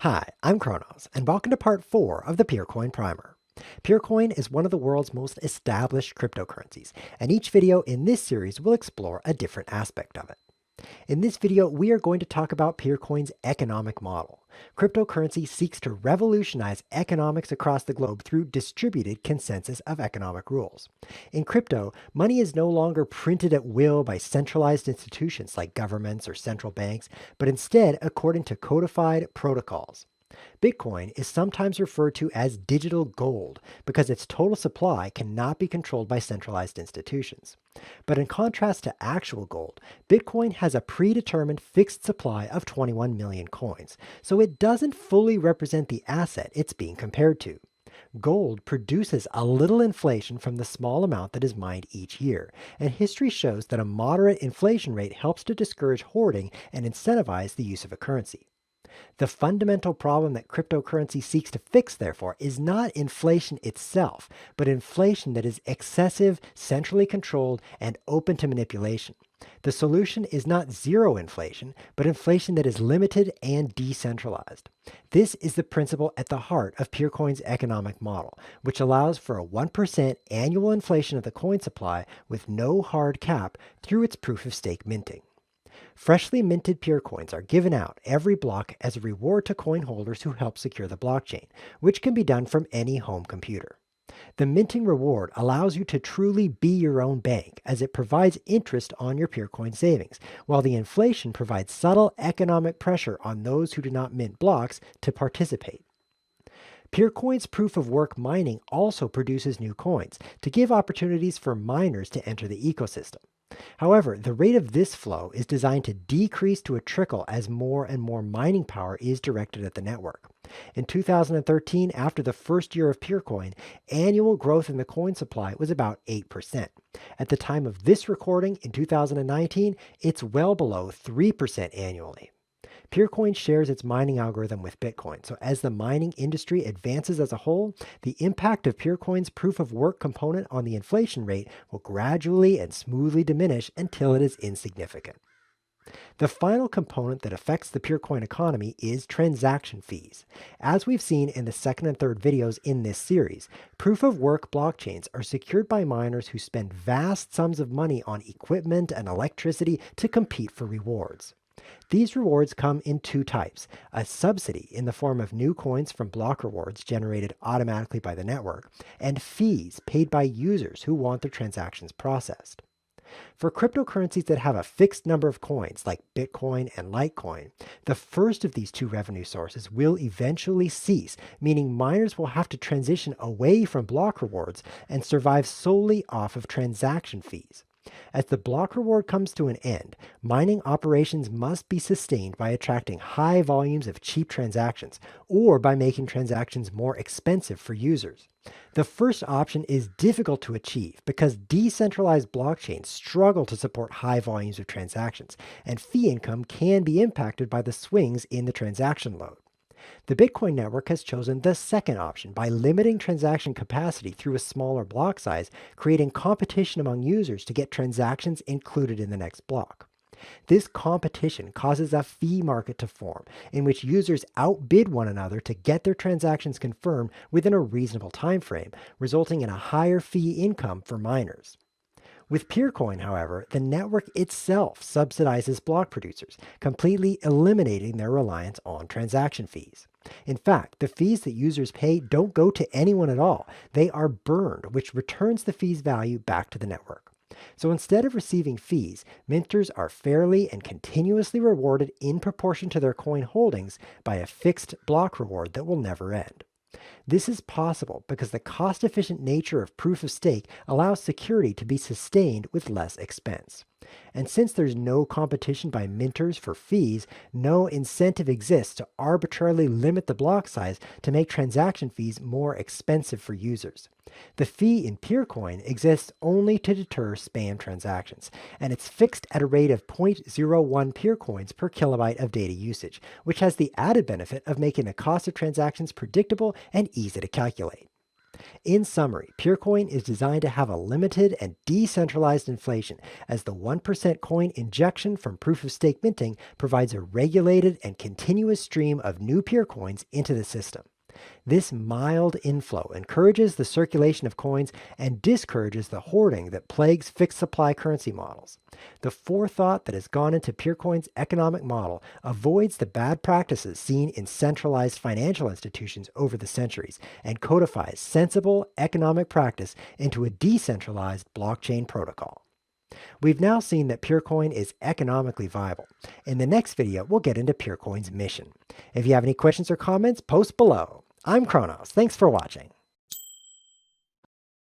Hi, I'm Kronos, and welcome to part 4 of the Peercoin Primer. Peercoin is one of the world's most established cryptocurrencies, and each video in this series will explore a different aspect of it. In this video, we are going to talk about Peercoin's economic model. Cryptocurrency seeks to revolutionize economics across the globe through distributed consensus of economic rules. In crypto, money is no longer printed at will by centralized institutions like governments or central banks, but instead according to codified protocols. Bitcoin is sometimes referred to as digital gold because its total supply cannot be controlled by centralized institutions. But in contrast to actual gold, Bitcoin has a predetermined fixed supply of 21 million coins, so it doesn't fully represent the asset it's being compared to. Gold produces a little inflation from the small amount that is mined each year, and history shows that a moderate inflation rate helps to discourage hoarding and incentivize the use of a currency. The fundamental problem that cryptocurrency seeks to fix, therefore, is not inflation itself, but inflation that is excessive, centrally controlled, and open to manipulation. The solution is not zero inflation, but inflation that is limited and decentralized. This is the principle at the heart of Peercoin's economic model, which allows for a 1% annual inflation of the coin supply with no hard cap through its proof of stake minting. Freshly minted Pure Coins are given out every block as a reward to coin holders who help secure the blockchain, which can be done from any home computer. The minting reward allows you to truly be your own bank as it provides interest on your Purecoin savings, while the inflation provides subtle economic pressure on those who do not mint blocks to participate. Purecoin's proof of work mining also produces new coins to give opportunities for miners to enter the ecosystem. However, the rate of this flow is designed to decrease to a trickle as more and more mining power is directed at the network. In 2013, after the first year of Purecoin, annual growth in the coin supply was about 8%. At the time of this recording in 2019, it's well below 3% annually. Purecoin shares its mining algorithm with Bitcoin, so as the mining industry advances as a whole, the impact of Purecoin's proof of work component on the inflation rate will gradually and smoothly diminish until it is insignificant. The final component that affects the Purecoin economy is transaction fees. As we've seen in the second and third videos in this series, proof of work blockchains are secured by miners who spend vast sums of money on equipment and electricity to compete for rewards. These rewards come in two types: a subsidy in the form of new coins from block rewards generated automatically by the network, and fees paid by users who want their transactions processed. For cryptocurrencies that have a fixed number of coins, like Bitcoin and Litecoin, the first of these two revenue sources will eventually cease, meaning miners will have to transition away from block rewards and survive solely off of transaction fees. As the block reward comes to an end, mining operations must be sustained by attracting high volumes of cheap transactions or by making transactions more expensive for users. The first option is difficult to achieve because decentralized blockchains struggle to support high volumes of transactions, and fee income can be impacted by the swings in the transaction load. The Bitcoin network has chosen the second option by limiting transaction capacity through a smaller block size, creating competition among users to get transactions included in the next block. This competition causes a fee market to form, in which users outbid one another to get their transactions confirmed within a reasonable time frame, resulting in a higher fee income for miners. With Peercoin, however, the network itself subsidizes block producers, completely eliminating their reliance on transaction fees. In fact, the fees that users pay don't go to anyone at all. They are burned, which returns the fee's value back to the network. So instead of receiving fees, minters are fairly and continuously rewarded in proportion to their coin holdings by a fixed block reward that will never end. This is possible because the cost-efficient nature of proof of stake allows security to be sustained with less expense. And since there's no competition by minters for fees, no incentive exists to arbitrarily limit the block size to make transaction fees more expensive for users. The fee in Peercoin exists only to deter spam transactions, and it's fixed at a rate of 0.01 Peercoins per kilobyte of data usage, which has the added benefit of making the cost of transactions predictable and easy to calculate. In summary, Purecoin is designed to have a limited and decentralized inflation, as the 1% coin injection from proof of stake minting provides a regulated and continuous stream of new Purecoins into the system. This mild inflow encourages the circulation of coins and discourages the hoarding that plagues fixed supply currency models. The forethought that has gone into Purecoin's economic model avoids the bad practices seen in centralized financial institutions over the centuries and codifies sensible economic practice into a decentralized blockchain protocol. We've now seen that Purecoin is economically viable. In the next video, we'll get into Purecoin's mission. If you have any questions or comments, post below. I'm Kronos. Thanks for watching.